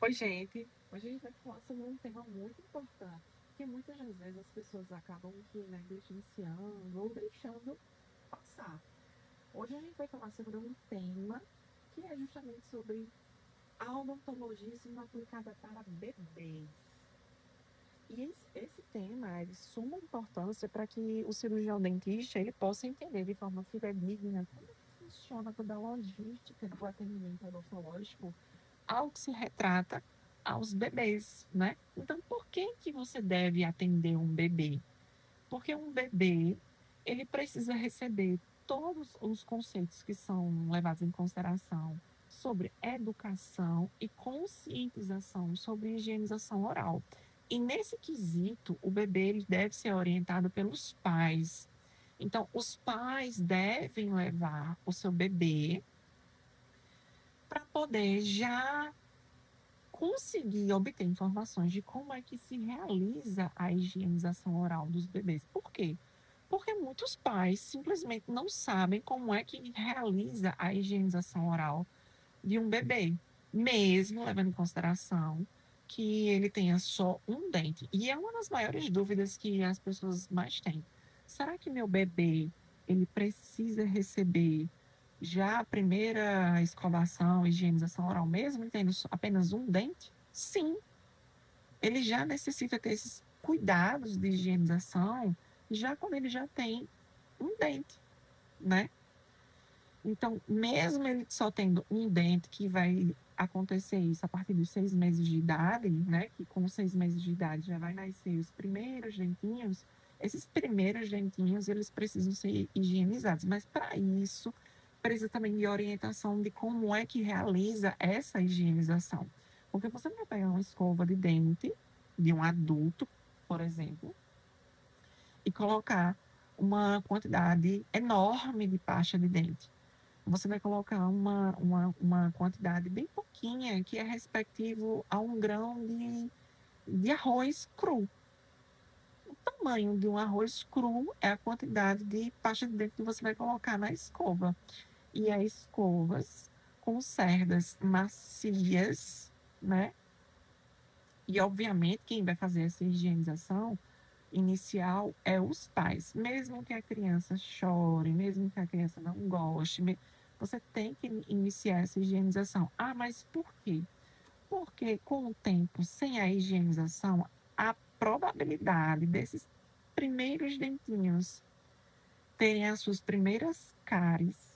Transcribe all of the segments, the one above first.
Oi, gente. Hoje a gente vai falar sobre um tema muito importante, que muitas das vezes as pessoas acabam que negligenciando ou deixando passar. Hoje a gente vai falar sobre um tema que é justamente sobre a odontologia sendo aplicada para bebês. E esse tema é de suma importância para que o cirurgião dentista ele possa entender de forma fidedigna como funciona toda a logística do atendimento odontológico ao que se retrata aos bebês, né? Então, por que que você deve atender um bebê? Porque um bebê, ele precisa receber todos os conceitos que são levados em consideração sobre educação e conscientização sobre higienização oral. E nesse quesito, o bebê ele deve ser orientado pelos pais. Então, os pais devem levar o seu bebê para poder já conseguir obter informações de como é que se realiza a higienização oral dos bebês. Por quê? Porque muitos pais simplesmente não sabem como é que realiza a higienização oral de um bebê, mesmo levando em consideração que ele tenha só um dente. E é uma das maiores dúvidas que as pessoas mais têm. Será que meu bebê ele precisa receber já a primeira escovação, higienização oral mesmo, tendo apenas um dente? Sim, ele já necessita ter esses cuidados de higienização já quando ele já tem um dente, né? Então, mesmo ele só tendo um dente, que vai acontecer isso a partir dos 6 meses de idade, né? Que com 6 meses de idade já vai nascer os primeiros dentinhos. Esses primeiros dentinhos, eles precisam ser higienizados. Mas para isso, precisa também de orientação de como é que realiza essa higienização. Porque você não vai pegar uma escova de dente de um adulto, por exemplo, e colocar uma quantidade enorme de pasta de dente. Você vai colocar uma quantidade bem pouquinha, que é respectivo a um grão de arroz cru. O tamanho de um arroz cru é a quantidade de pasta de dente que você vai colocar na escova. E as escovas com cerdas macias, né? E, obviamente, quem vai fazer essa higienização inicial é os pais. Mesmo que a criança chore, mesmo que a criança não goste, você tem que iniciar essa higienização. Ah, mas por quê? Porque com o tempo, sem a higienização, a probabilidade desses primeiros dentinhos terem as suas primeiras cáries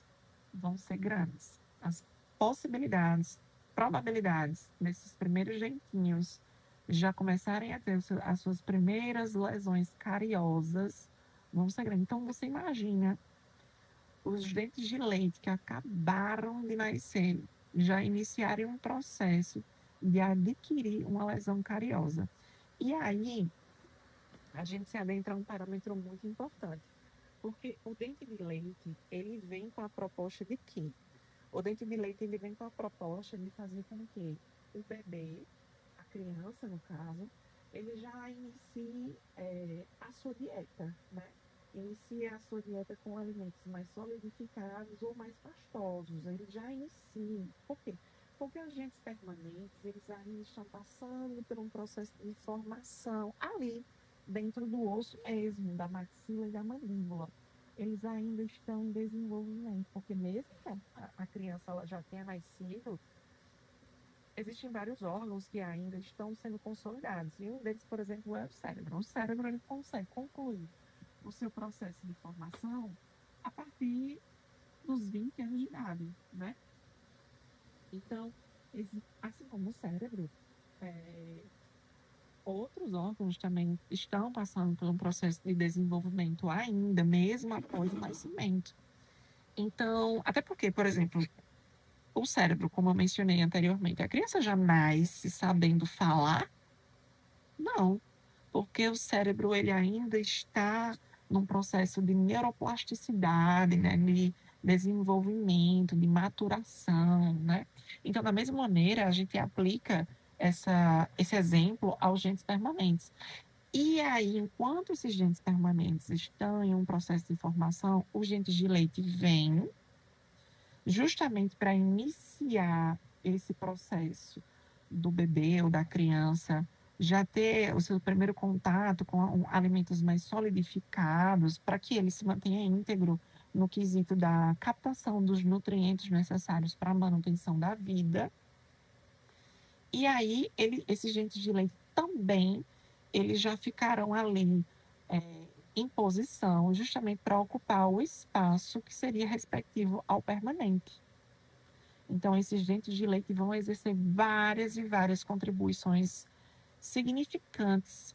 vão ser grandes. As possibilidades, probabilidades desses primeiros dentinhos já começarem a ter as suas primeiras lesões cariosas vão ser grandes. Então, você imagina os dentes de leite que acabaram de nascer já iniciarem um processo de adquirir uma lesão cariosa. E aí, a gente se adentra a um parâmetro muito importante, porque o dente de leite, ele vem com a proposta de quê? O dente de leite, ele vem com a proposta de fazer com que o bebê, a criança, no caso, ele já inicie a sua dieta, né? Inicie a sua dieta com alimentos mais solidificados ou mais pastosos. Ele já inicia. Por quê? Porque os agentes permanentes, eles ainda estão passando por um processo de formação ali, dentro do osso mesmo, da maxila e da mandíbula. Eles ainda estão em desenvolvimento, porque mesmo que a criança ela já tenha nascido, existem vários órgãos que ainda estão sendo consolidados. E um deles, por exemplo, é o cérebro. O cérebro ele consegue concluir o seu processo de formação a partir dos 20 anos de idade, né? Então, assim como o cérebro, é, outros órgãos também estão passando por um processo de desenvolvimento ainda, mesmo após o nascimento. Então, até porque, por exemplo, o cérebro, como eu mencionei anteriormente, a criança já nasce sabendo falar? Não, porque o cérebro ele ainda está num processo de neuroplasticidade, né, de desenvolvimento, de maturação, né? Então, da mesma maneira, a gente aplica esse exemplo aos gentes permanentes. E aí, enquanto esses gentes permanentes estão em um processo de formação, os gentes de leite vêm justamente para iniciar esse processo do bebê ou da criança já ter o seu primeiro contato com alimentos mais solidificados, para que ele se mantenha íntegro no quesito da captação dos nutrientes necessários para a manutenção da vida. E aí, esses dentes de leite também, eles já ficarão ali em posição, justamente para ocupar o espaço que seria respectivo ao permanente. Então, esses dentes de leite vão exercer várias e várias contribuições significantes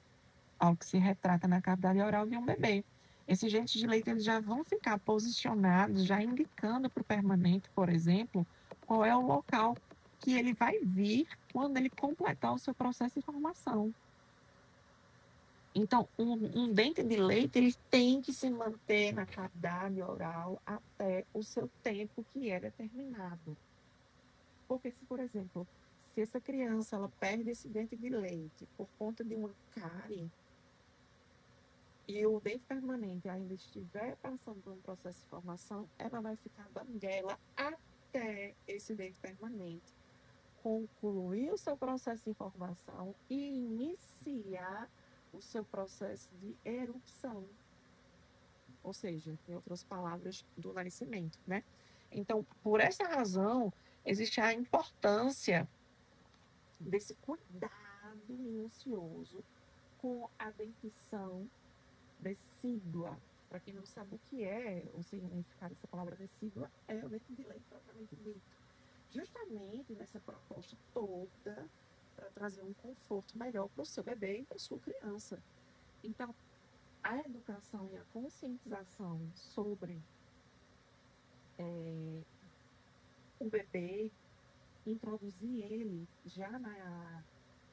ao que se retrata na cavidade oral de um bebê. Esses dentes de leite eles já vão ficar posicionados, já indicando para o permanente, por exemplo, qual é o local que ele vai vir quando ele completar o seu processo de formação. Então, um dente de leite ele tem que se manter na cavidade oral até o seu tempo que é determinado. Porque se, por exemplo, se essa criança ela perde esse dente de leite por conta de uma cárie e o dente permanente ainda estiver passando por um processo de formação, ela vai ficar banguela até esse dente permanente concluir o seu processo de formação e iniciar o seu processo de erupção. Ou seja, em outras palavras, do nascimento, né? Então, por essa razão, existe a importância desse cuidado minucioso com a dentição decídua. Para quem não sabe o que é, o significado dessa palavra decídua, é o dente de leite propriamente dito. Justamente nessa proposta toda para trazer um conforto melhor para o seu bebê e para a sua criança. Então, a educação e a conscientização sobre o bebê, introduzir ele já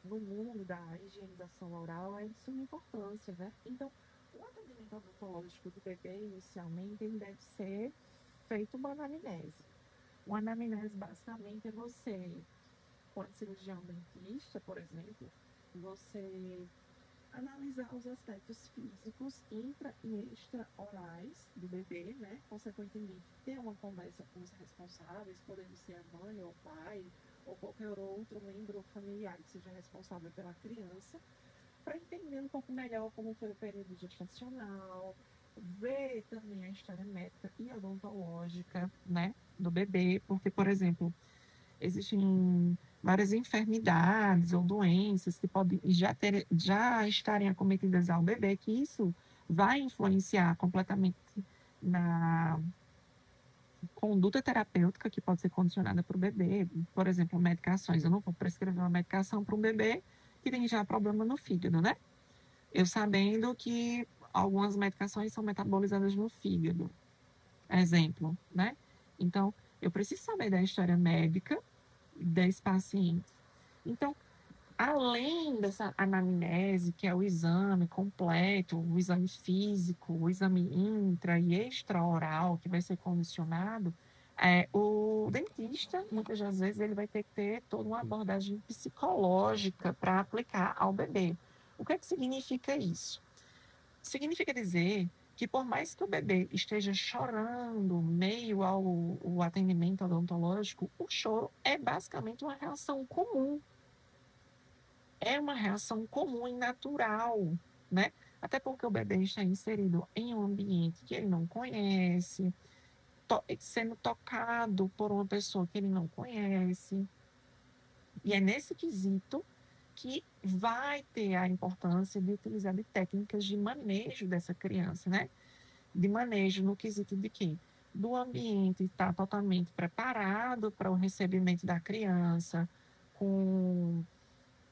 no mundo da higienização oral é de suma importância, né? Então, o atendimento odontológico do bebê, inicialmente, ele deve ser feito uma anamnese. Uma anamnese, basicamente, é você, quando cirurgião dentista, por exemplo, você analisar os aspectos físicos intra e extra-orais do bebê, né? Consequentemente, ter uma conversa com os responsáveis, podendo ser a mãe ou o pai, ou qualquer outro membro familiar que seja responsável pela criança, para entender um pouco melhor como foi o período gestacional, ver também a história médica e odontológica, né, do bebê, porque, por exemplo, existem várias enfermidades ou doenças que podem já estarem acometidas ao bebê, que isso vai influenciar completamente na conduta terapêutica que pode ser condicionada para o bebê. Por exemplo, medicações. Eu não vou prescrever uma medicação para um bebê que tem já problema no fígado, né? Eu sabendo que algumas medicações são metabolizadas no fígado, exemplo, né? Então, eu preciso saber da história médica desse paciente. Então, além dessa anamnese, que é o exame completo, o exame físico, o exame intra e extraoral, que vai ser condicionado, o dentista, muitas das vezes, ele vai ter que ter toda uma abordagem psicológica para aplicar ao bebê. O que é que significa isso? Significa dizer que por mais que o bebê esteja chorando meio ao atendimento odontológico, o choro é basicamente uma reação comum. É uma reação comum e natural, né? Até porque o bebê está inserido em um ambiente que ele não conhece, sendo tocado por uma pessoa que ele não conhece. E é nesse quesito que vai ter a importância de utilizar de técnicas de manejo dessa criança, né? De manejo no quesito de quê? Do ambiente estar totalmente preparado para o recebimento da criança, com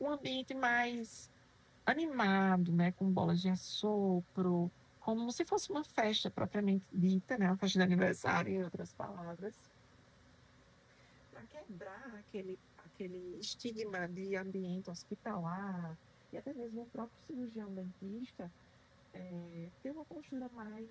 um ambiente mais animado, né? Com bolas de assopro, como se fosse uma festa propriamente dita, né? Uma festa de aniversário, em outras palavras, para quebrar aquele estigma de ambiente hospitalar e até mesmo o próprio cirurgião dentista ter uma postura mais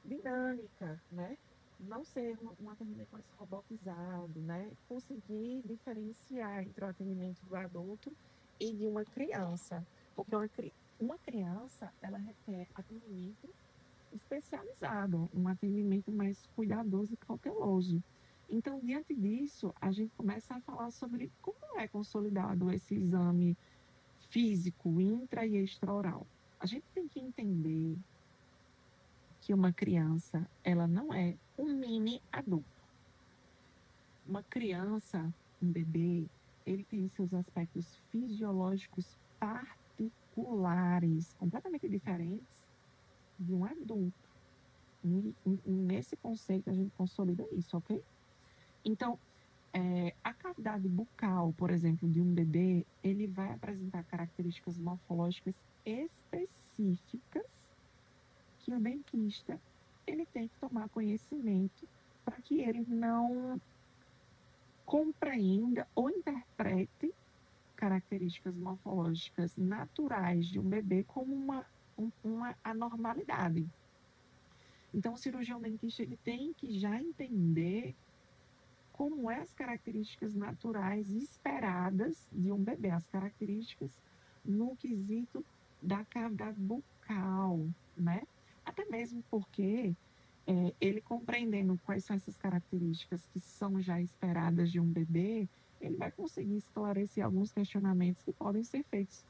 dinâmica, né? Não ser um atendimento mais robotizado, né? Conseguir diferenciar entre o atendimento do adulto e de uma criança. Porque uma criança, ela requer atendimento especializado, um atendimento mais cuidadoso e cauteloso. Então, diante disso, a gente começa a falar sobre como é consolidado esse exame físico intra e extraoral. A gente tem que entender que uma criança, ela não é um mini adulto. Uma criança, um bebê, ele tem seus aspectos fisiológicos particulares, completamente diferentes de um adulto. E nesse conceito a gente consolida isso, ok? Então, a cavidade bucal, por exemplo, de um bebê, ele vai apresentar características morfológicas específicas que o dentista ele tem que tomar conhecimento para que ele não compreenda ou interprete características morfológicas naturais de um bebê como uma anormalidade. Então, o cirurgião dentista ele tem que já entender como é as características naturais esperadas de um bebê, as características no quesito da cavidade bucal, né? Até mesmo porque ele compreendendo quais são essas características que são já esperadas de um bebê, ele vai conseguir esclarecer alguns questionamentos que podem ser feitos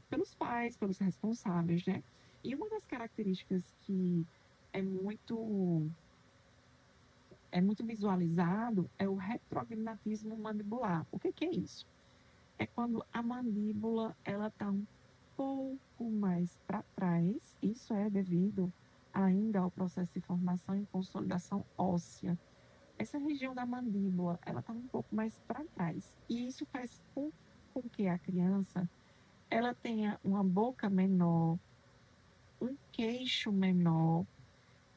pelos pais, pelos responsáveis, né? E uma das características que é muito é muito visualizado é o retrognatismo mandibular. O que é isso? É quando a mandíbula ela está um pouco mais para trás. Isso é devido ainda ao processo de formação e consolidação óssea. Essa região da mandíbula ela está um pouco mais para trás. E isso faz com que a criança ela tenha uma boca menor, um queixo menor,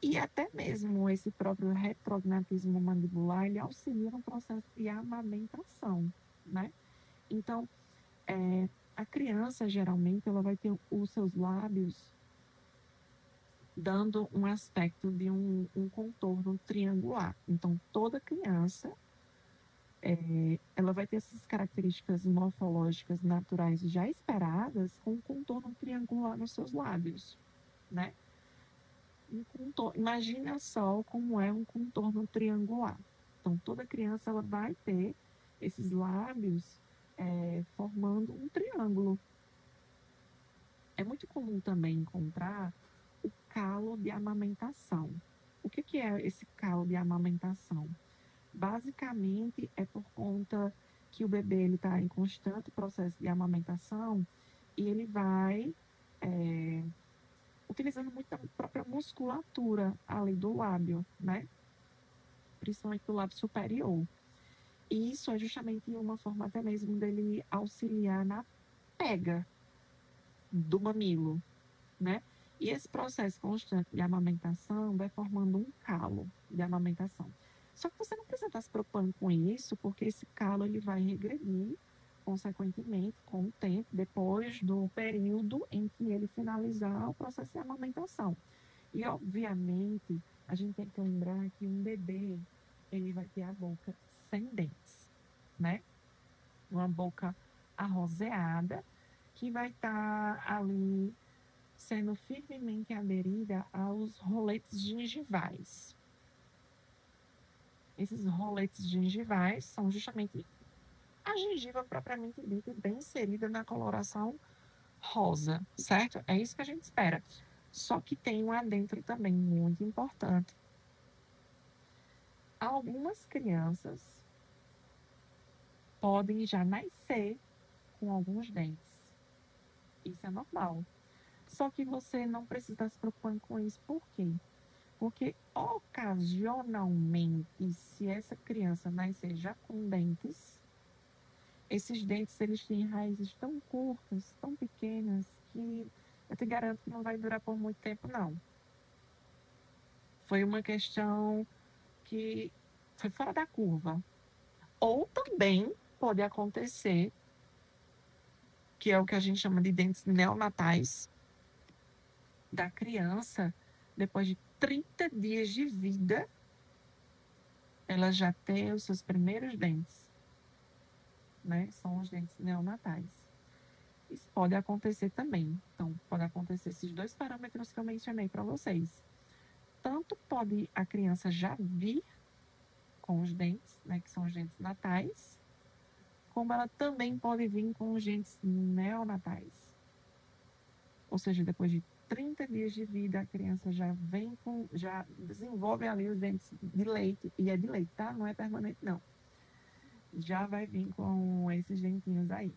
e até mesmo esse próprio retrognatismo mandibular, ele auxilia no processo de amamentação, né? Então, a criança, geralmente, ela vai ter os seus lábios dando um aspecto de um contorno triangular. Então, toda criança, ela vai ter essas características morfológicas naturais já esperadas com um contorno triangular nos seus lábios, né? Imagina só como é um contorno triangular. Então, toda criança ela vai ter esses lábios formando um triângulo. É muito comum também encontrar o calo de amamentação. O que é esse calo de amamentação? Basicamente, é por conta que o bebê está em constante processo de amamentação e ele vai utilizando muito a própria musculatura ali do lábio, né? Principalmente do lábio superior. E isso é justamente uma forma até mesmo dele auxiliar na pega do mamilo, né? E esse processo constante de amamentação vai formando um calo de amamentação. Só que você não precisa estar se preocupando com isso, porque esse calo ele vai regredir, consequentemente, com o tempo, depois do período em que ele finalizar o processo de amamentação. E, obviamente, a gente tem que lembrar que um bebê, ele vai ter a boca sem dentes, né? Uma boca arrozeada, que vai estar ali sendo firmemente aderida aos roletes gengivais. Esses roletes gengivais são justamente a gengiva propriamente dita, bem inserida na coloração rosa, certo? É isso que a gente espera. Só que tem um adentro também muito importante. Algumas crianças podem já nascer com alguns dentes. Isso é normal. Só que você não precisa estar se preocupando com isso. Por quê? Porque ocasionalmente, se essa criança nascer já com dentes, esses dentes eles têm raízes tão curtas, tão pequenas, que eu te garanto que não vai durar por muito tempo, não. Foi uma questão que foi fora da curva. Ou também pode acontecer, que é o que a gente chama de dentes neonatais, da criança, depois de 30 dias de vida, ela já tem os seus primeiros dentes, né? São os dentes neonatais. Isso pode acontecer também. Então, pode acontecer esses dois parâmetros que eu mencionei para vocês. Tanto pode a criança já vir com os dentes, né, que são os dentes natais, como ela também pode vir com os dentes neonatais. Ou seja, depois de 30 dias de vida, a criança já desenvolve ali os dentes de leite, e é de leite, tá? Não é permanente, não. Já vai vir com esses dentinhos aí.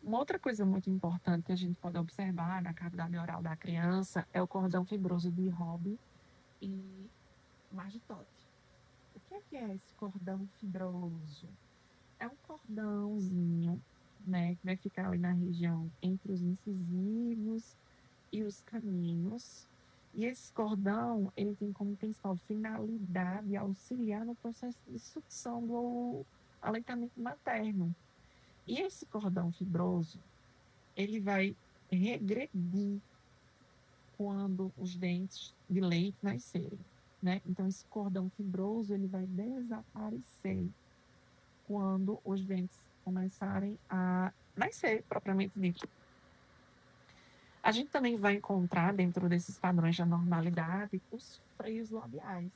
Uma outra coisa muito importante que a gente pode observar na cavidade oral da criança é o cordão fibroso de Robb e Margitotti. O que é esse cordão fibroso? É um cordãozinho, né, que vai ficar ali na região entre os incisivos e os caninos. E esse cordão, ele tem como principal finalidade auxiliar no processo de sucção do aleitamento materno. E esse cordão fibroso, ele vai regredir quando os dentes de leite nascerem, né? Então, esse cordão fibroso, ele vai desaparecer quando os dentes começarem a nascer, propriamente dito. A gente também vai encontrar, dentro desses padrões da normalidade, os freios labiais,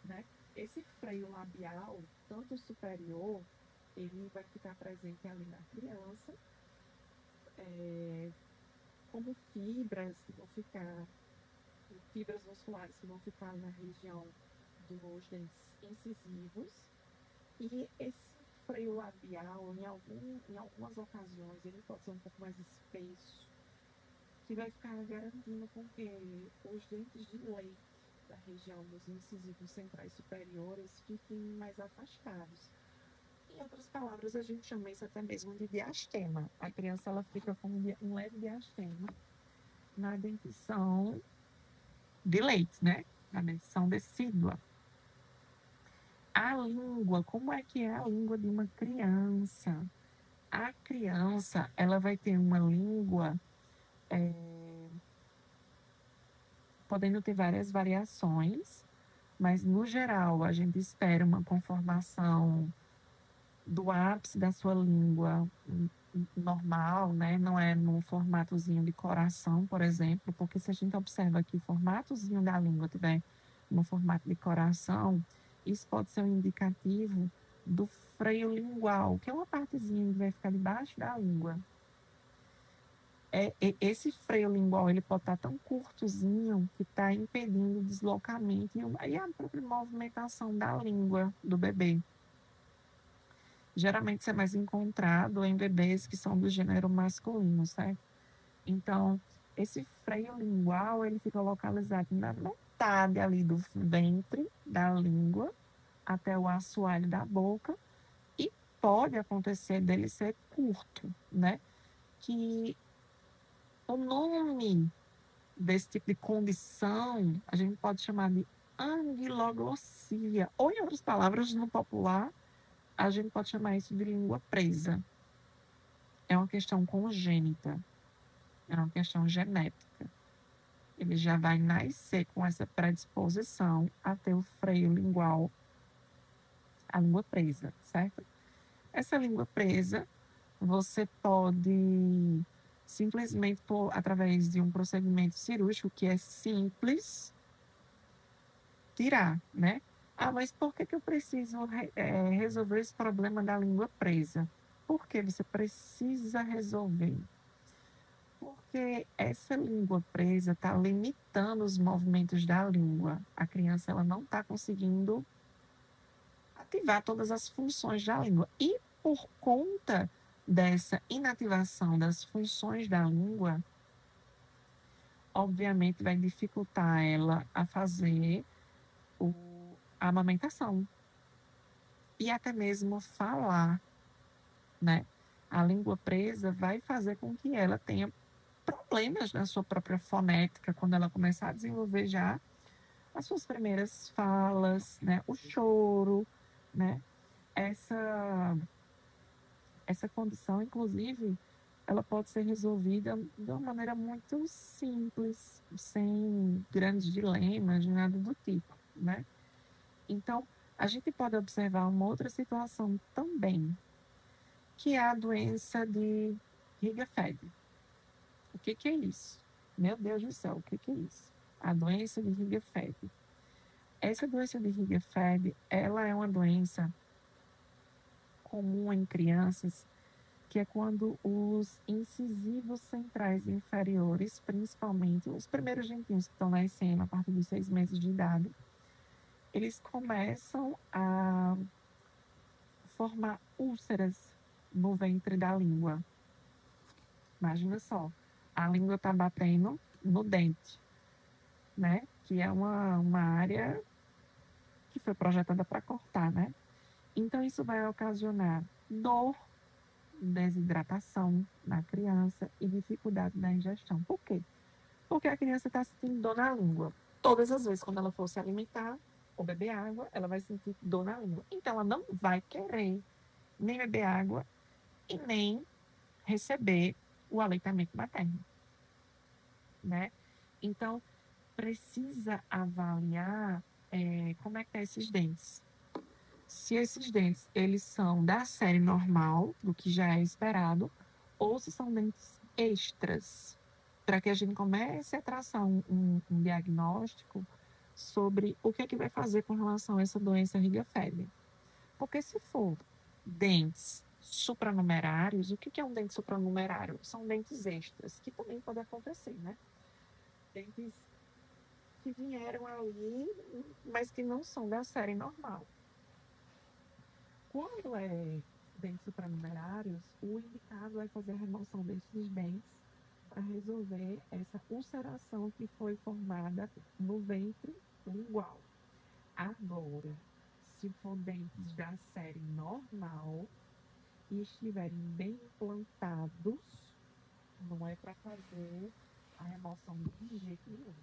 né? Esse freio labial, tanto superior, ele vai ficar presente ali na criança, como fibras que vão ficar, fibras musculares que vão ficar na região dos dentes incisivos. E esse freio labial, em algumas ocasiões, ele pode ser um pouco mais espesso, que vai ficar garantindo com que os dentes de leite da região dos incisivos centrais superiores fiquem mais afastados. Em outras palavras, a gente chama isso até mesmo de diastema. A criança ela fica com um leve diastema na dentição de leite, né? Na dentição decídua. A língua, como é que é a língua de uma criança? A criança, ela vai ter uma língua podendo ter várias variações, mas no geral a gente espera uma conformação do ápice da sua língua normal, né? Não é num formatozinho de coração, por exemplo, porque se a gente observa que o formatozinho da língua tiver no formato de coração, isso pode ser um indicativo do freio lingual, que é uma partezinha que vai ficar debaixo da língua. Esse freio lingual ele pode estar tão curtozinho que está impedindo o deslocamento e a própria movimentação da língua do bebê. Geralmente isso é mais encontrado em bebês que são do gênero masculino, certo? Então, esse freio lingual ele fica localizado na metade ali do ventre da língua até o assoalho da boca e pode acontecer dele ser curto, né? Que o nome desse tipo de condição a gente pode chamar de anguiloglossia, ou em outras palavras, no popular, a gente pode chamar isso de língua presa. É uma questão congênita, é uma questão genética. Ele já vai nascer com essa predisposição a ter o freio lingual, a língua presa, certo? Essa língua presa, você pode simplesmente, através de um procedimento cirúrgico que é simples, tirar, né? Ah, mas por que eu preciso resolver esse problema da língua presa? Porque você precisa resolver. Porque essa língua presa está limitando os movimentos da língua. A criança ela não está conseguindo ativar todas as funções da língua. E por conta dessa inativação das funções da língua, obviamente vai dificultar ela a fazer a amamentação e até mesmo falar, né? A língua presa vai fazer com que ela tenha problemas na sua própria fonética quando ela começar a desenvolver já as suas primeiras falas, né? O choro, né? Essa condição, inclusive, ela pode ser resolvida de uma maneira muito simples, sem grandes dilemas, nada do tipo, né? Então, a gente pode observar uma outra situação também, que é a doença de Higa-Fed. O que é isso? Meu Deus do céu, o que é isso? A doença de Higa-Fed. Essa doença de Rieger-Feld, ela é uma doença comum em crianças, que é quando os incisivos centrais inferiores, principalmente os primeiros dentinhos que estão nascendo a partir dos 6 meses de idade, eles começam a formar úlceras no ventre da língua. Imagina só, a língua está batendo no dente, né? Que é uma área que foi projetada para cortar, né? Então, isso vai ocasionar dor, desidratação na criança e dificuldade na ingestão. Por quê? Porque a criança está sentindo dor na língua. Todas as vezes quando ela for se alimentar ou beber água, ela vai sentir dor na língua. Então, ela não vai querer nem beber água e nem receber o aleitamento materno, né? Então, precisa avaliar como é que tá esses dentes. Se esses dentes, eles são da série normal, do que já é esperado, ou se são dentes extras, para que a gente comece a traçar um diagnóstico sobre o que é que vai fazer com relação a essa doença Rieger-Feld. Porque se for dentes supranumerários, o que é um dente supranumerário? São dentes extras, que também pode acontecer, né? Dentes que vieram ali, mas que não são da série normal. Quando é dentes supranumerários, o indicado é fazer a remoção desses dentes para resolver essa ulceração que foi formada no ventre lingual. Agora, se for dentes da série normal e estiverem bem implantados, não é para fazer a remoção de jeito nenhum.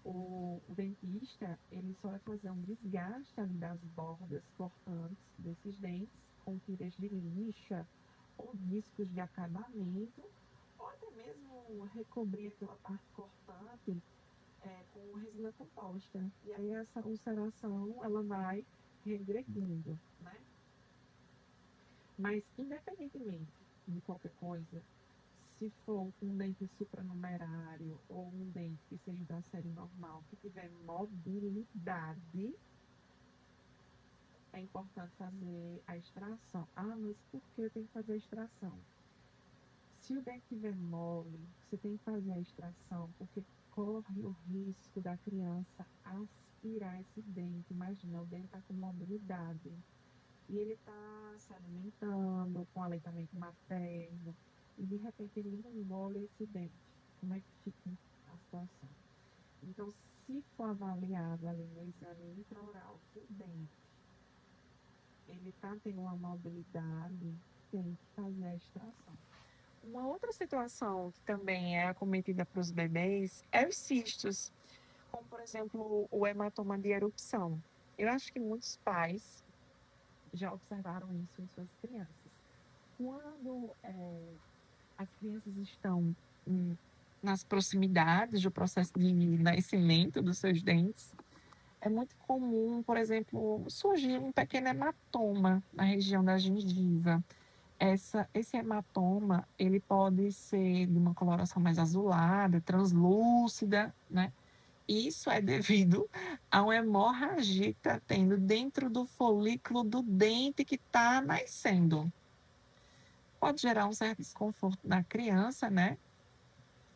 O dentista, ele só vai fazer um desgaste ali das bordas cortantes desses dentes, com tiras de lixa ou discos de acabamento, ou até mesmo recobrir aquela parte cortante com resina composta. E aí essa ulceração, ela vai regredindo, né? Mas, independentemente de qualquer coisa, se for um dente supranumerário ou um dente que seja da série normal, que tiver mobilidade, é importante fazer a extração. Ah, mas por que eu tenho que fazer a extração? Se o dente tiver mole, você tem que fazer a extração, porque corre o risco da criança aspirar esse dente. Imagina, o dente está com mobilidade e ele está se alimentando com aleitamento materno e de repente ele não molha esse dente. Como é que fica a situação? Então, se for avaliado ali no exame intraoral que o dente ele está tendo uma mobilidade, tem que fazer a extração. Uma outra situação que também é acometida para os bebês é os cistos, como por exemplo o hematoma de erupção. Eu acho que muitos pais já observaram isso em suas crianças. Quando as crianças estão nas proximidades do processo de nascimento dos seus dentes, é muito comum, por exemplo, surgir um pequeno hematoma na região da gengiva. Esse hematoma, ele pode ser de uma coloração mais azulada, translúcida, né? Isso é devido a uma hemorragia que está tendo dentro do folículo do dente que está nascendo. Pode gerar um certo desconforto na criança, né?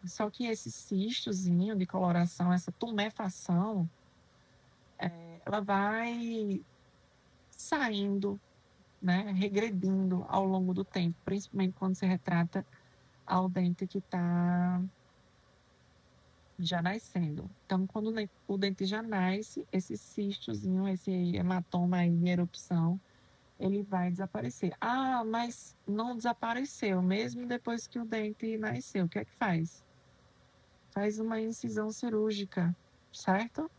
Só que esse cistozinho de coloração, essa tumefação, ela vai saindo, né? Regredindo ao longo do tempo, principalmente quando se retrata ao dente que está já nascendo. Então, quando o dente já nasce, esse cistozinho, esse hematoma aí de erupção, ele vai desaparecer. Ah, mas não desapareceu, mesmo depois que o dente nasceu. O que é que faz? Faz uma incisão cirúrgica, certo?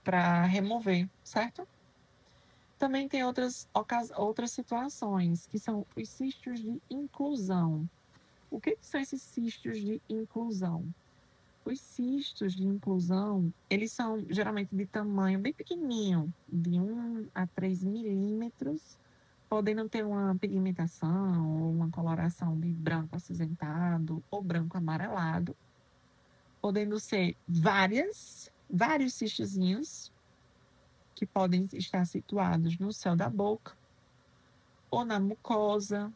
Para remover, certo? Também tem outras situações, que são os cistos de inclusão. O que são esses cistos de inclusão? Os cistos de inclusão, eles são geralmente de tamanho bem pequenininho, de 1 a 3 milímetros, podendo ter uma pigmentação ou uma coloração de branco acinzentado ou branco amarelado, podendo ser vários cistozinhos que podem estar situados no céu da boca ou na mucosa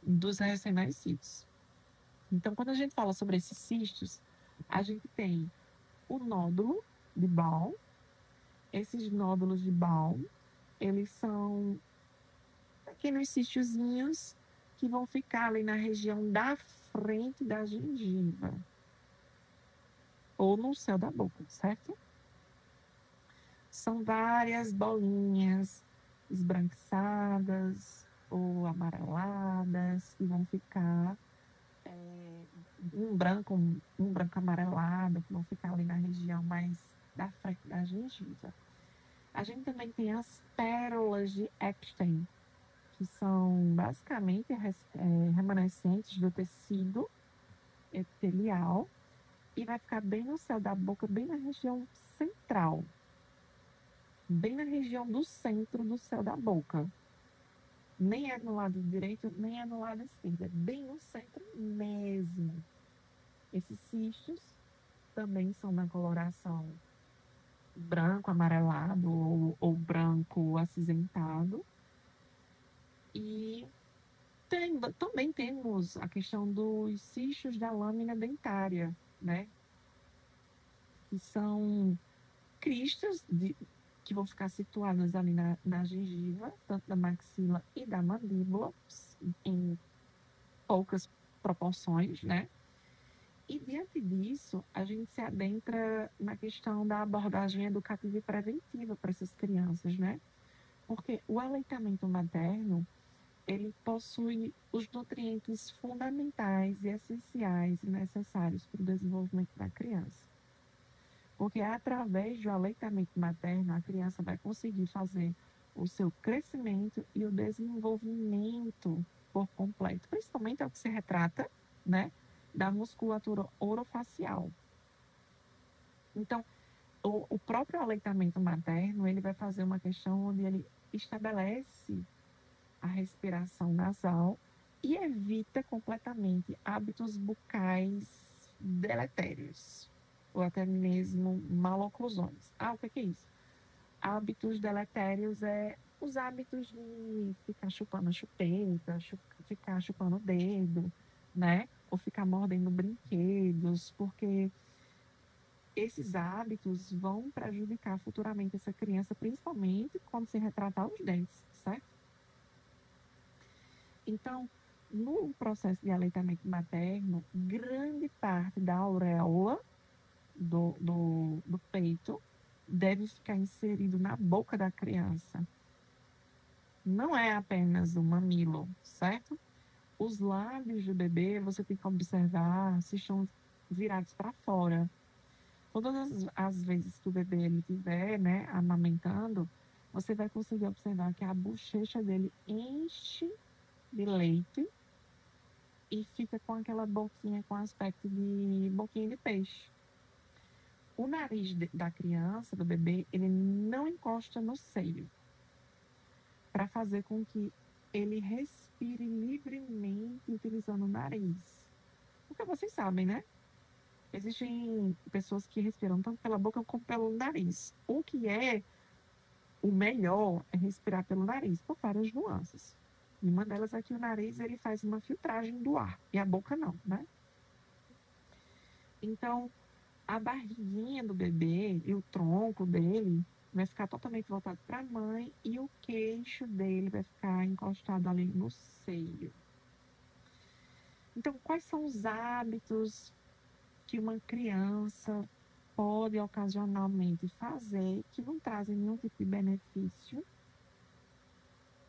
dos recém-nascidos. Então, quando a gente fala sobre esses cistos, a gente tem o nódulo de Baum. Esses nódulos de Baum, eles são pequenos cistozinhos que vão ficar ali na região da frente da gengiva ou no céu da boca, certo? São várias bolinhas esbranquiçadas ou amareladas que vão ficar um branco amarelado, que vão ficar ali na região mais da frente da gengiva. A gente também tem as pérolas de Epstein, que são basicamente remanescentes do tecido epitelial e vai ficar bem no céu da boca, bem na região central, bem na região do centro do céu da boca. Nem é no lado direito, nem é no lado esquerdo, é bem no centro mesmo. Esses cistos também são na coloração branco amarelado ou branco acinzentado. E também temos a questão dos cistos da lâmina dentária, né? Que são cristas que vão ficar situadas ali na gengiva, tanto da maxila e da mandíbula, em poucas proporções, né? E diante disso, a gente se adentra na questão da abordagem educativa e preventiva para essas crianças, né? Porque o aleitamento materno, ele possui os nutrientes fundamentais e essenciais e necessários para o desenvolvimento da criança. Porque através do aleitamento materno, a criança vai conseguir fazer o seu crescimento e o desenvolvimento por completo, principalmente ao que se retrata, né, da musculatura orofacial. Então, o próprio aleitamento materno, ele vai fazer uma questão onde ele estabelece a respiração nasal e evita completamente hábitos bucais deletérios, ou até mesmo maloclusões. O que é isso? Hábitos deletérios é os hábitos de ficar chupando a chupeta, ficar chupando o dedo, né? Ou ficar mordendo brinquedos, porque esses hábitos vão prejudicar futuramente essa criança, principalmente quando se retratar os dentes, certo? Então, no processo de aleitamento materno, grande parte da auréola do peito deve ficar inserido na boca da criança. Não é apenas o mamilo, certo? Os lábios do bebê, você tem que observar se estão virados para fora. Todas as vezes que o bebê ele estiver, né, amamentando, você vai conseguir observar que a bochecha dele enche de leite e fica com aquela boquinha com aspecto de boquinha de peixe. O nariz da criança, do bebê, ele não encosta no seio, para fazer com que ele respire livremente utilizando o nariz. Porque vocês sabem, né? Existem pessoas que respiram tanto pela boca como pelo nariz. O que é o melhor é respirar pelo nariz, por várias nuances. E uma delas é que o nariz ele faz uma filtragem do ar, e a boca não, né? Então, a barriguinha do bebê e o tronco dele vai ficar totalmente voltado para a mãe e o queixo dele vai ficar encostado ali no seio. Então, quais são os hábitos que uma criança pode ocasionalmente fazer que não trazem nenhum tipo de benefício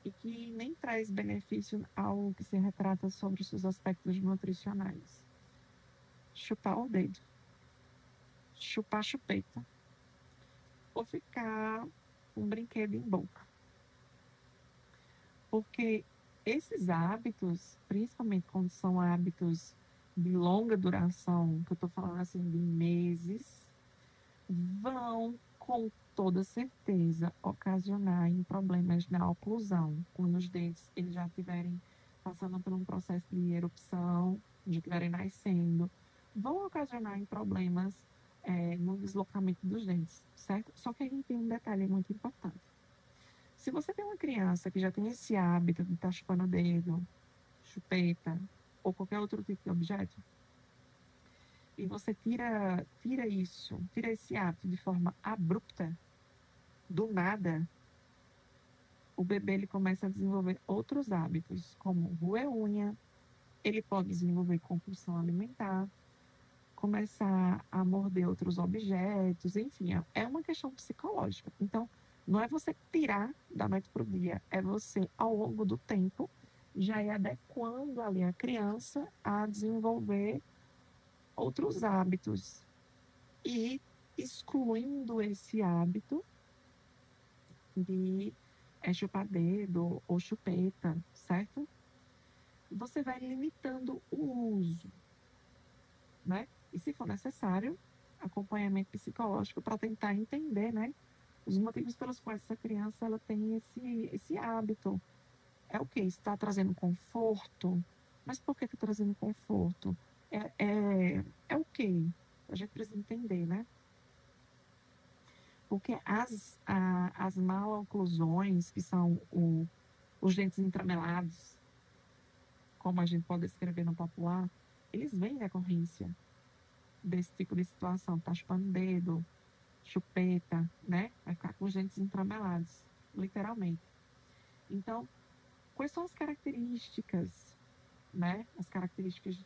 e que nem traz benefício ao que se retrata sobre os seus aspectos nutricionais? Chupar o dedo, chupar a chupeta, ou ficar com um brinquedo em boca. Porque esses hábitos, principalmente quando são hábitos de longa duração, que eu estou falando assim de meses, vão com toda certeza ocasionar em problemas na oclusão, quando os dentes eles já estiverem passando por um processo de erupção, já estiverem nascendo, vão ocasionar em problemas no deslocamento dos dentes, certo? Só que a gente tem um detalhe muito importante. Se você tem uma criança que já tem esse hábito de estar chupando o dedo, chupeta ou qualquer outro tipo de objeto, e você tira esse hábito de forma abrupta, do nada, o bebê ele começa a desenvolver outros hábitos, como roer unha, ele pode desenvolver compulsão alimentar, começar a morder outros objetos, enfim, é uma questão psicológica. Então, não é você tirar da noite para o dia, é você, ao longo do tempo, já ir adequando ali a criança a desenvolver outros hábitos e excluindo esse hábito de chupar dedo ou chupeta, certo? Você vai limitando o uso, né? E se for necessário, acompanhamento psicológico para tentar entender, né? Os motivos pelos quais essa criança ela tem esse hábito. É o que? Está trazendo conforto? Mas por que está trazendo conforto? É o que? A gente precisa entender, né? Porque as maloclusões, que são os dentes entramelados, como a gente pode descrever no popular, eles vêm em decorrência desse tipo de situação. Tá chupando dedo, chupeta, né? Vai ficar com os dentes entramelados, literalmente. Então, quais são as características, né? As características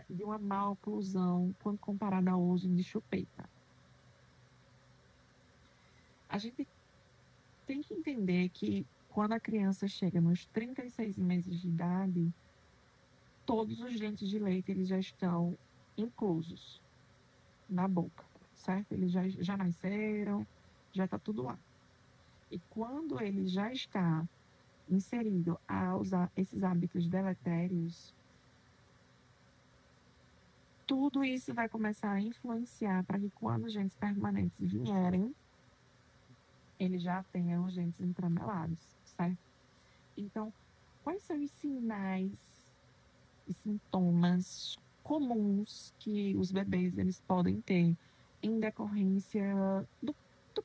de uma maloclusão quando comparada ao uso de chupeta? A gente tem que entender que quando a criança chega nos 36 meses de idade, todos os dentes de leite eles já estão inclusos na boca, certo? Eles já nasceram, já está tudo lá. E quando ele já está inserido a usar esses hábitos deletérios, tudo isso vai começar a influenciar para que quando os dentes permanentes vierem, ele já tenha os dentes entramelados, certo? Então, quais são os sinais e sintomas comuns que os bebês eles podem ter em decorrência do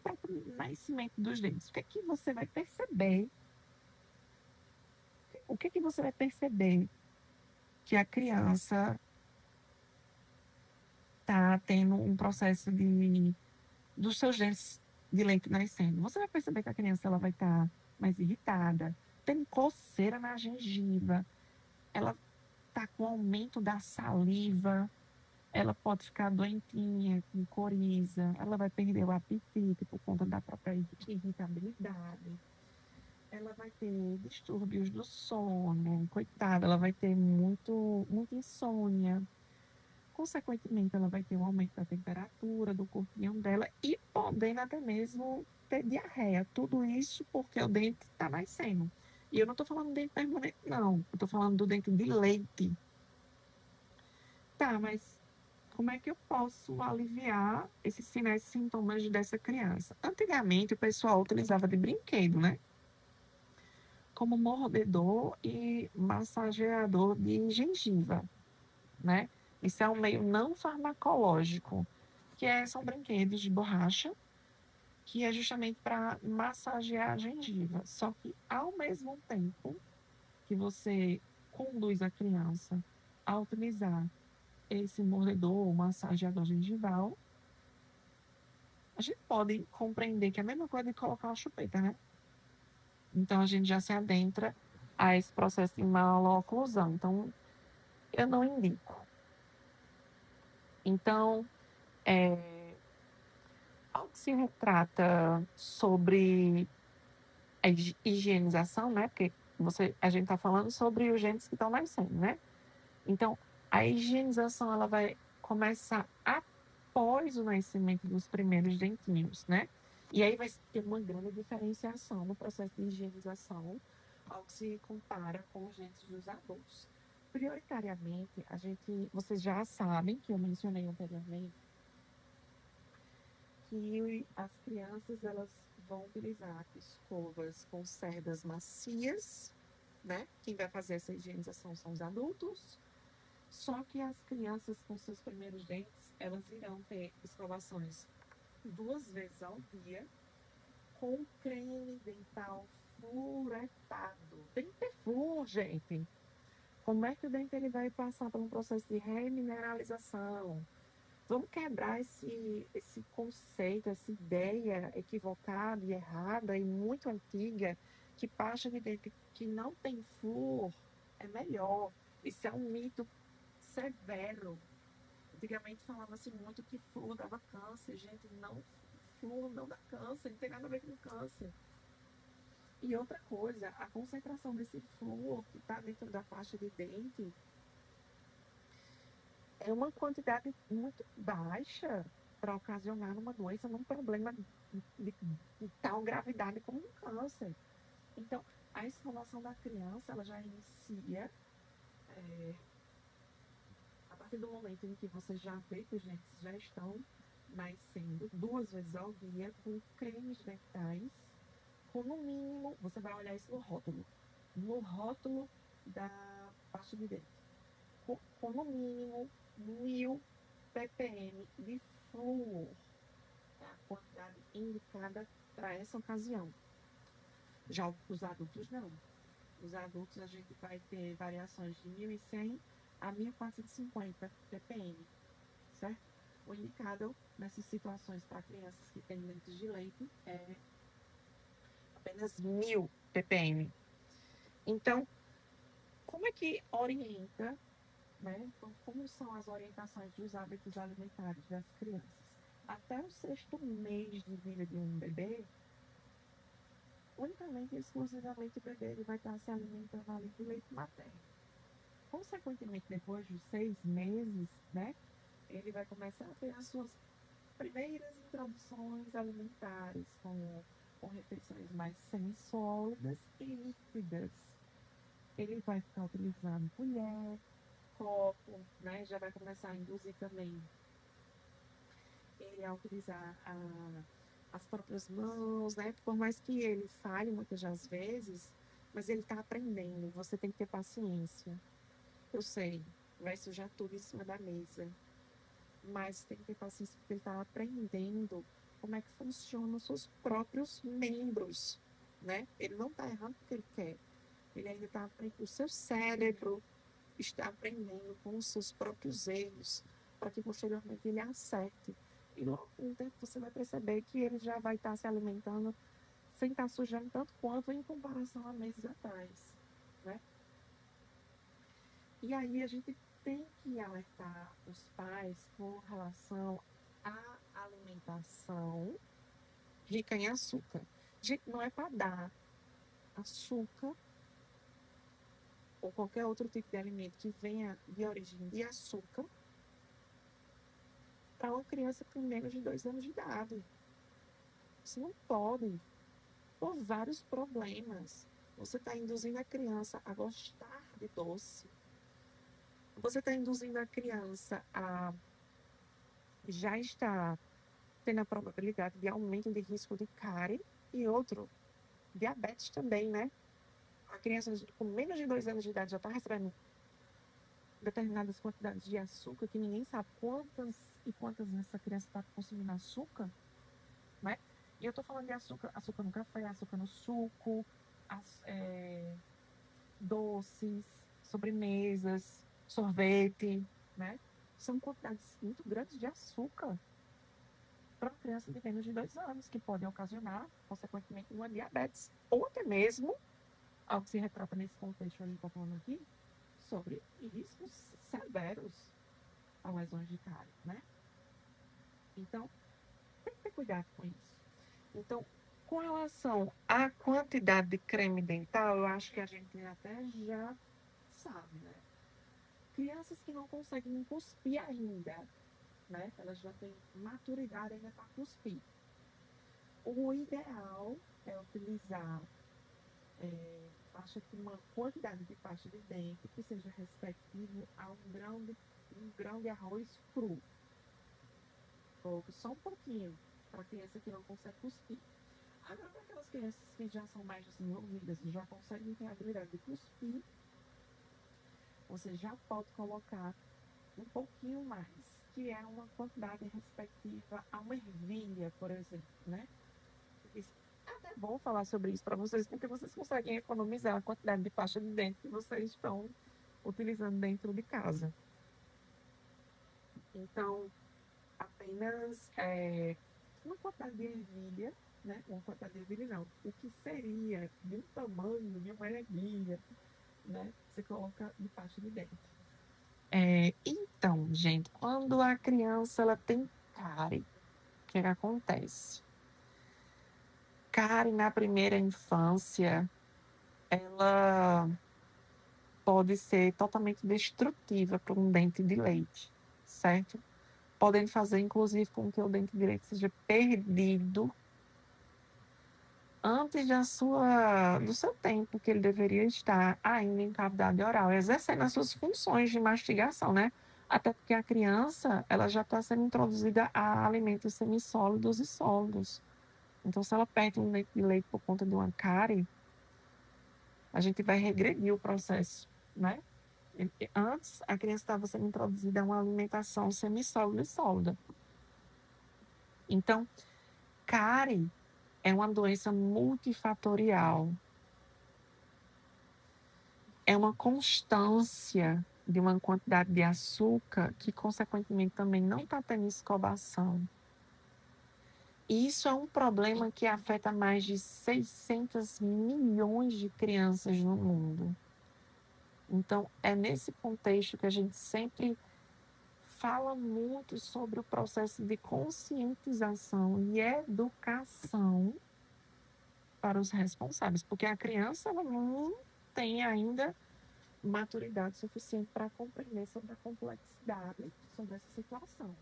próprio nascimento dos dentes? O que é que você vai perceber? O que é que você vai perceber que a criança está tendo um processo dos seus dentes de leite nascendo? Você vai perceber que a criança ela vai estar mais irritada, tem coceira na gengiva, ela está com aumento da saliva, ela pode ficar doentinha, com coriza, ela vai perder o apetite por conta da própria irritabilidade, ela vai ter distúrbios do sono, coitada, ela vai ter muita insônia. Consequentemente, ela vai ter um aumento da temperatura do corpinho dela e podendo até mesmo ter diarreia. Tudo isso porque o dente está nascendo. E eu não estou falando do dente permanente, não. Eu estou falando do dente de leite. Tá, mas como é que eu posso aliviar esses sinais e sintomas dessa criança? Antigamente, o pessoal utilizava de brinquedo, né? Como mordedor e massageador de gengiva, né? Isso é um meio não farmacológico, são brinquedos de borracha, que é justamente para massagear a gengiva. Só que, ao mesmo tempo que você conduz a criança a utilizar esse mordedor, massageador gengival, a gente pode compreender que é a mesma coisa de colocar uma chupeta, né? Então, a gente já se adentra a esse processo de maloclusão. Então, eu não indico. Então, ao que se retrata sobre a higienização, né? Porque a gente está falando sobre os gentes que estão nascendo, né? Então, a higienização ela vai começar após o nascimento dos primeiros dentinhos, né? E aí vai ter uma grande diferenciação no processo de higienização ao que se compara com os dentes dos adultos. Prioritariamente, vocês já sabem que eu mencionei anteriormente que as crianças elas vão utilizar escovas com cerdas macias, né? Quem vai fazer essa higienização são os adultos. Só que as crianças com seus primeiros dentes, elas irão ter escovações 2 vezes ao dia com creme dental furetado. Tem que ter flúor, gente. Como é que o dente ele vai passar por um processo de remineralização? Vamos quebrar esse conceito, essa ideia equivocada e errada e muito antiga que pasta de dente que não tem flúor é melhor. Isso é um mito severo. Antigamente falava-se muito que flúor dava câncer. Gente, não, flúor não dá câncer, não tem nada a ver com câncer. E outra coisa, a concentração desse flúor que está dentro da pasta de dente é uma quantidade muito baixa para ocasionar uma doença, num problema de tal gravidade como um câncer. Então, a escovação da criança, ela já inicia a partir do momento em que você já vê que os dentes já estão nascendo 2 vezes ao dia com cremes dentais, com no mínimo, você vai olhar isso no rótulo da pasta de dente, com no mínimo 1000 ppm de flúor, é a quantidade indicada para essa ocasião. Já os adultos não. Os adultos a gente vai ter variações de 1100 a 1450 ppm, certo? O indicado nessas situações para crianças que têm dentes de leite é apenas 1000 ppm. Então, como é que orienta, né? Como são as orientações dos hábitos alimentares das crianças? Até o 6º mês de vida de um bebê, unicamente e exclusivamente o bebê ele vai estar se alimentando ali do leite materno. Consequentemente, depois de 6 meses, né, ele vai começar a ter as suas primeiras introduções alimentares com refeições mais semi-sólidas e líquidas. Ele vai ficar utilizando colher, copo, né, já vai começar a induzir também ele a utilizar as próprias mãos, né? Por mais que ele falhe muitas das vezes, mas ele está aprendendo. Você tem que ter paciência. Eu sei, vai sujar tudo em cima da mesa, mas tem que ter paciência porque ele está aprendendo como é que funcionam os seus próprios membros, né? Ele não está errando porque ele quer. Ele ainda está aprendendo. O seu cérebro está aprendendo com os seus próprios erros, para que posteriormente ele acerte. E no tempo você vai perceber que ele já vai estar se alimentando sem estar sujando tanto quanto em comparação a meses atrás, né? E aí a gente tem que alertar os pais com relação à alimentação rica em açúcar. Gente, não é para dar açúcar ou qualquer outro tipo de alimento que venha de origem de açúcar para uma criança com menos de 2 anos de idade. Isso não pode, por vários problemas. Você está induzindo a criança a gostar de doce. Você está induzindo a criança a já estar tendo a probabilidade de aumento de risco de cárie e outro, diabetes também, né? A criança com menos de 2 anos de idade já está recebendo determinadas quantidades de açúcar que ninguém sabe quantas e quantas vezes essa criança está consumindo açúcar, né? E eu estou falando de açúcar, açúcar no café, açúcar no suco, doces, sobremesas, sorvete, né? São quantidades muito grandes de açúcar para uma criança de menos de 2 anos, que podem ocasionar, consequentemente, uma diabetes, ou até mesmo, ao que se retrata nesse contexto que a gente está falando aqui, sobre riscos severos a lesões de cárie, né? Então, tem que ter cuidado com isso. Então, com relação à quantidade de creme dental, eu acho que a gente até já sabe, né? Crianças que não conseguem cuspir ainda, né? Elas já têm maturidade ainda para cuspir. O ideal é utilizar uma quantidade de pasta de dente que seja respectivo a um grão de arroz cru. Coloque só um pouquinho para a criança que não consegue cuspir. Agora, para aquelas crianças que já são mais desenvolvidas e já conseguem ter a habilidade de cuspir, você já pode colocar um pouquinho mais, que é uma quantidade respectiva a uma ervilha, por exemplo, né? É até bom falar sobre isso para vocês, porque vocês conseguem economizar a quantidade de pasta de dente que vocês estão utilizando dentro de casa. Então, apenas uma quantidade de ervilha, né? Uma quantidade de ervilha não. O que seria de um tamanho de uma ervilha, né? Você coloca de pasta de dente. Então, gente, quando a criança ela tem cárie, o que acontece? Cárie na primeira infância, ela pode ser totalmente destrutiva para um dente de leite, certo? Podem fazer, inclusive, com que o dente de leite seja perdido antes do seu tempo, que ele deveria estar ainda em cavidade oral, exercendo as suas funções de mastigação, né? Até porque a criança, ela já está sendo introduzida a alimentos semissólidos e sólidos. Então, se ela perde um dente de leite por conta de uma cárie, a gente vai regredir o processo, né? Antes, a criança estava sendo introduzida a uma alimentação semissólida e sólida. Então, cárie é uma doença multifatorial. É uma constância de uma quantidade de açúcar que, consequentemente, também não está tendo escovação. Isso é um problema que afeta mais de 600 milhões de crianças no mundo. Então, é nesse contexto que a gente sempre fala muito sobre o processo de conscientização e educação para os responsáveis, porque a criança ela não tem ainda maturidade suficiente para compreender sobre a complexidade sobre essa situação.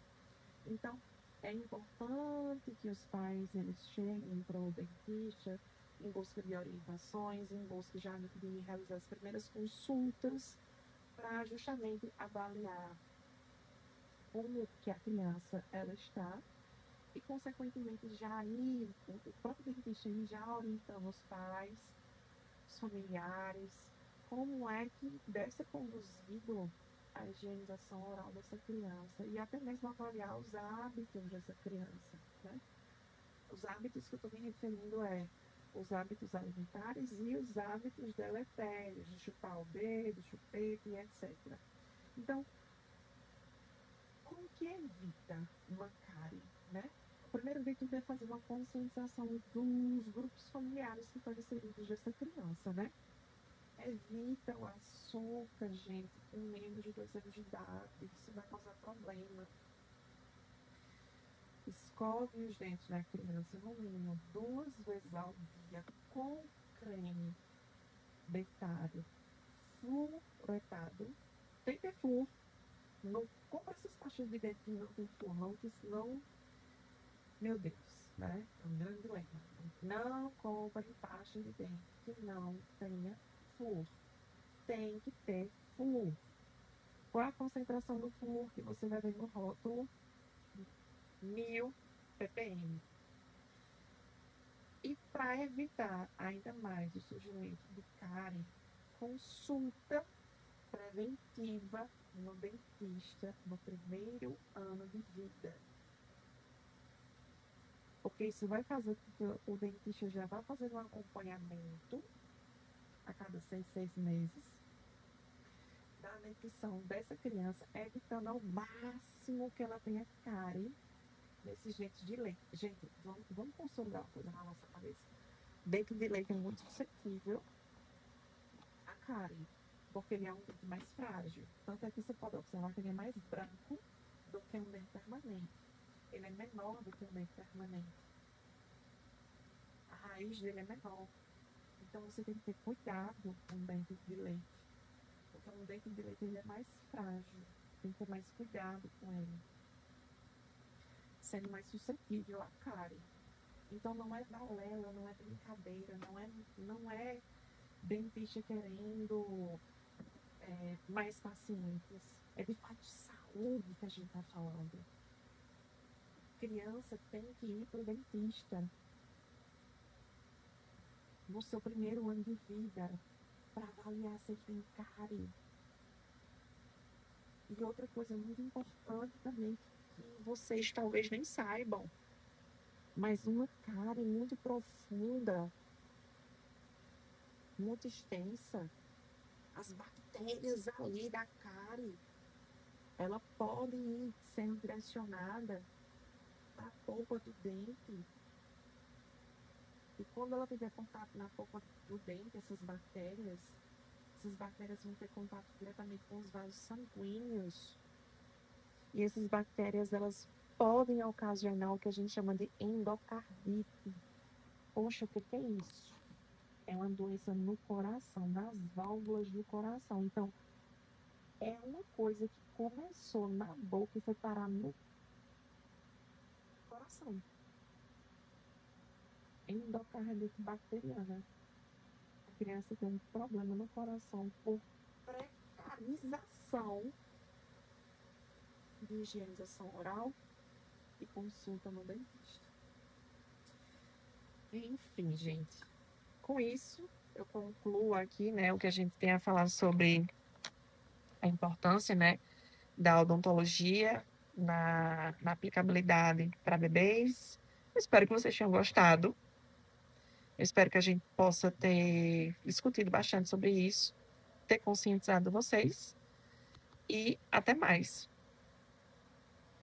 Então, é importante que os pais eles cheguem para o dentista em busca de orientações, em busca já de realizar as primeiras consultas para justamente avaliar como que a criança ela está e, consequentemente, já ir, o próprio dentista já orientando os pais, os familiares, como é que deve ser conduzido a higienização oral dessa criança e até mesmo avaliar os hábitos dessa criança, né? Os hábitos que eu estou me referindo os hábitos alimentares e os hábitos deletérios, de chupar o dedo, chupeta e etc. Então, como que evita uma cárie, né? O primeiro de tudo é fazer uma conscientização dos grupos familiares que estão inseridos dessa criança, né? Evita o açúcar, gente, com menos de 2 anos de idade, isso vai causar problema. Escove os dentes da criança no mínimo 2 vezes ao dia com creme dentário fluoretado. Tem que ter flúor. Não compra essas pastas de dente que não tem flúor, não, que senão, meu Deus, né? É um grande dilema. Não compra pasta de dente que não tenha flúor. Tem que ter flúor. Qual a concentração do flúor que você vai ver no rótulo? 1000 ppm. E para evitar ainda mais o surgimento de cárie, consulta preventiva no dentista no primeiro ano de vida. Porque isso vai fazer com que o dentista já vá fazendo um acompanhamento a cada 6 meses da dentição dessa criança, evitando ao máximo que ela tenha cárie nesses dentes de leite. Gente, vamos consolidar uma coisa na nossa cabeça. Dente de leite é muito suscetível a cárie, porque ele é um dente mais frágil. Tanto é que você pode observar que ele é mais branco do que um dente permanente. Ele é menor do que um dente permanente. A raiz dele é menor. Então você tem que ter cuidado com o dente de leite. Porque um dente de leite ele é mais frágil. Tem que ter mais cuidado com ele. Sendo mais suscetível à cárie. Então não é balela, não é brincadeira, não é dentista querendo mais pacientes. É de fato saúde que a gente está falando. Criança tem que ir para o dentista no seu primeiro ano de vida para avaliar se ele tem cárie. E outra coisa muito importante também, que vocês talvez nem saibam, mas uma cárie muito profunda, muito extensa, as bactérias ali da cárie, ela pode ir sendo direcionada para a polpa do dente. E quando ela tiver contato na polpa do dente, essas bactérias vão ter contato diretamente com os vasos sanguíneos. E essas bactérias, elas podem ocasionar o que a gente chama de endocardite. Poxa, o que é isso? É uma doença no coração, nas válvulas do coração. Então, é uma coisa que começou na boca e foi parar no coração. Endocardite bacteriana. A criança tem um problema no coração por precarização de higienização oral e consulta no dentista. Enfim, gente. Com isso, eu concluo aqui, né, o que a gente tem a falar sobre a importância, né, da odontologia na aplicabilidade para bebês. Eu espero que vocês tenham gostado. Eu espero que a gente possa ter discutido bastante sobre isso, ter conscientizado vocês e até mais.